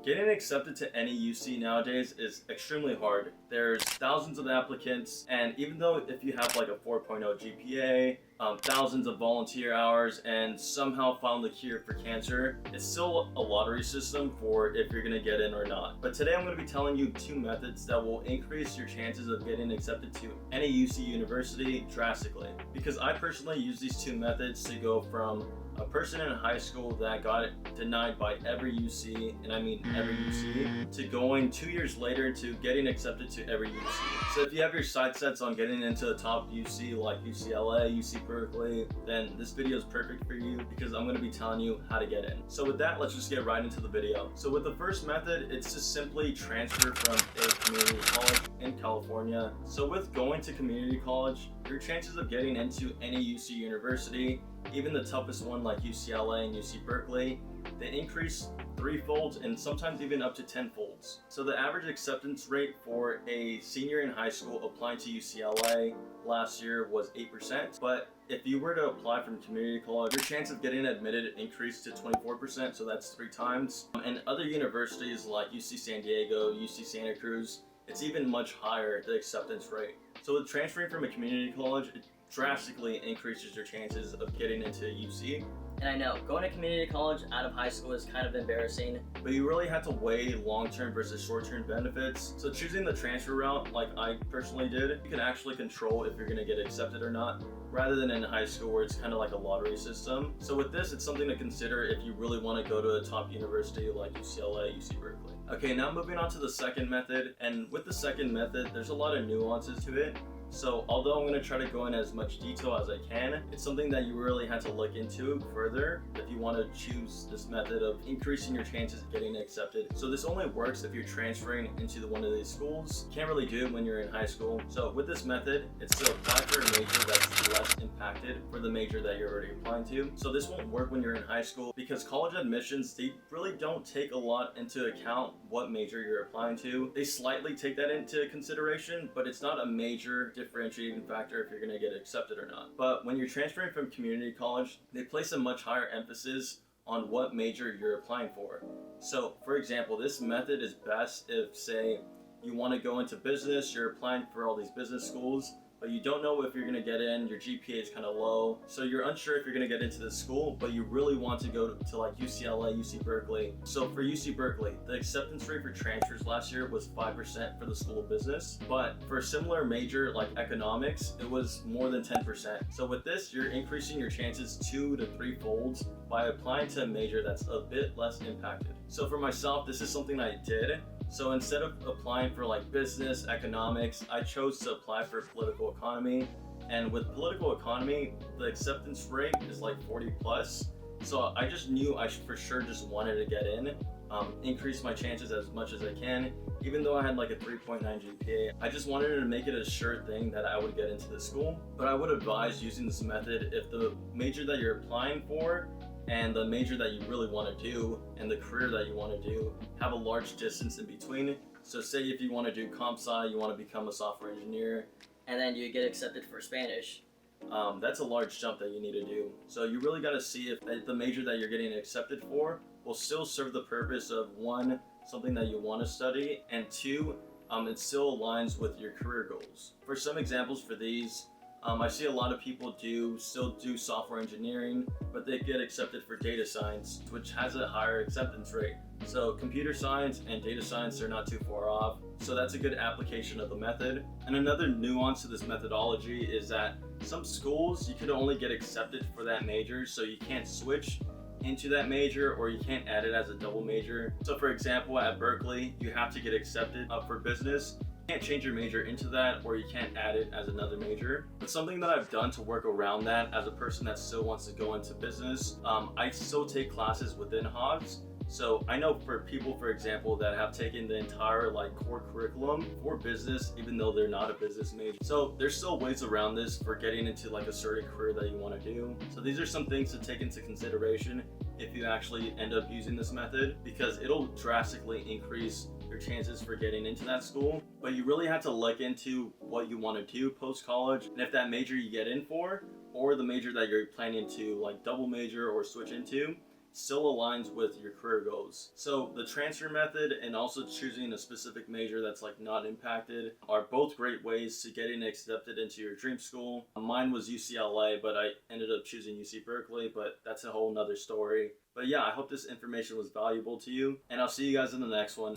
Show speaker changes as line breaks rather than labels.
Getting accepted to any UC nowadays is extremely hard. There's thousands of applicants, and even though if you have like a 4.0 GPA, thousands of volunteer hours, and somehow found the cure for cancer, it's still a lottery system for if you're gonna get in or not. But today I'm gonna be telling you 2 methods that will increase your chances of getting accepted to any UC university drastically. Because I personally use these 2 methods to go from a person in high school that got it denied by every UC, and I mean every UC, to going 2 years later to getting accepted to every UC. So if you have your sights set on getting into the top UC like UCLA, UC Berkeley, then this video is perfect for you because I'm going to be telling you how to get in. So with that, let's just get right into the video. So with the first method, it's just simply transfer from a community college in California. So with going to community college, your chances of getting into any UC university, even the toughest one like UCLA and UC Berkeley, they increase 3-fold and sometimes even up to 10-folds. So the average acceptance rate for a senior in high school applying to UCLA last year was 8%, but if you were to apply from community college, your chance of getting admitted increased to 24%, so that's 3 times. And other universities like UC San Diego, UC Santa Cruz, it's even much higher, the acceptance rate. So with transferring from a community college, it drastically increases your chances of getting into UC.
And I know, going to community college out of high school is kind of embarrassing.
But you really have to weigh long-term versus short-term benefits. So choosing the transfer route, like I personally did, you can actually control if you're gonna get accepted or not, rather than in high school where it's kind of like a lottery system. So with this, it's something to consider if you really want to go to a top university like UCLA, UC Berkeley. Okay, now moving on to the second method. And with the second method, there's a lot of nuances to it. So although I'm going to try to go in as much detail as I can, it's something that you really have to look into further if you want to choose this method of increasing your chances of getting accepted. So this only works if you're transferring into one of these schools. You can't really do it when you're in high school. So with this method, it's to apply for a major that's less impacted for the major that you're already applying to. So this won't work when you're in high school because college admissions, they really don't take a lot into account what major you're applying to. They slightly take that into consideration, but it's not a major differentiating factor if you're going to get accepted or not. But when you're transferring from community college, they place a much higher emphasis on what major you're applying for. So for example, this method is best if, say, you want to go into business, you're applying for all these business schools, but you don't know if you're going to get in, your GPA is kind of low, so you're unsure if you're going to get into this school, but you really want to go to like UCLA, UC Berkeley. So for UC Berkeley, the acceptance rate for transfers last year was 5% for the School of Business, but for a similar major like economics, it was more than 10%. So with this, you're increasing your chances 2 to 3 folds by applying to a major that's a bit less impacted. So for myself, this is something I did. So instead of applying for like business, economics, I chose to apply for political economy. And with political economy, the acceptance rate is like 40 plus. So I just knew I for sure just wanted to get in, increase my chances as much as I can. Even though I had like a 3.9 GPA, I just wanted to make it a sure thing that I would get into the school. But I would advise using this method if the major that you're applying for and the major that you really want to do and the career that you want to do have a large distance in between. So say if you want to do comp sci, you want to become a software engineer,
and then you get accepted for Spanish.
That's a large jump that you need to do. So you really got to see if the major that you're getting accepted for will still serve the purpose of 1, something that you want to study, and 2, it still aligns with your career goals. For some examples for these, I see a lot of people still do software engineering, but they get accepted for data science, which has a higher acceptance rate. So computer science and data science are not too far off. So that's a good application of the method. And another nuance to this methodology is that some schools, you could only get accepted for that major, so you can't switch into that major or you can't add it as a double major. So for example, at Berkeley, you have to get accepted for business. You can't change your major into that, or you can't add it as another major. But something that I've done to work around that as a person that still wants to go into business, I still take classes within Hogs. So I know for people, for example, that have taken the entire like core curriculum for business, even though they're not a business major. So there's still ways around this for getting into like a certain career that you want to do. So these are some things to take into consideration if you actually end up using this method, because it'll drastically increase your chances for getting into that school. But you really have to look into what you want to do post-college, and if that major you get in for, or the major that you're planning to like double major or switch into, still aligns with your career goals. So the transfer method and also choosing a specific major that's like not impacted are both great ways to getting accepted into your dream school. Mine was UCLA, but I ended up choosing UC Berkeley, but that's a whole nother story. But yeah, I hope this information was valuable to you, and I'll see you guys in the next one.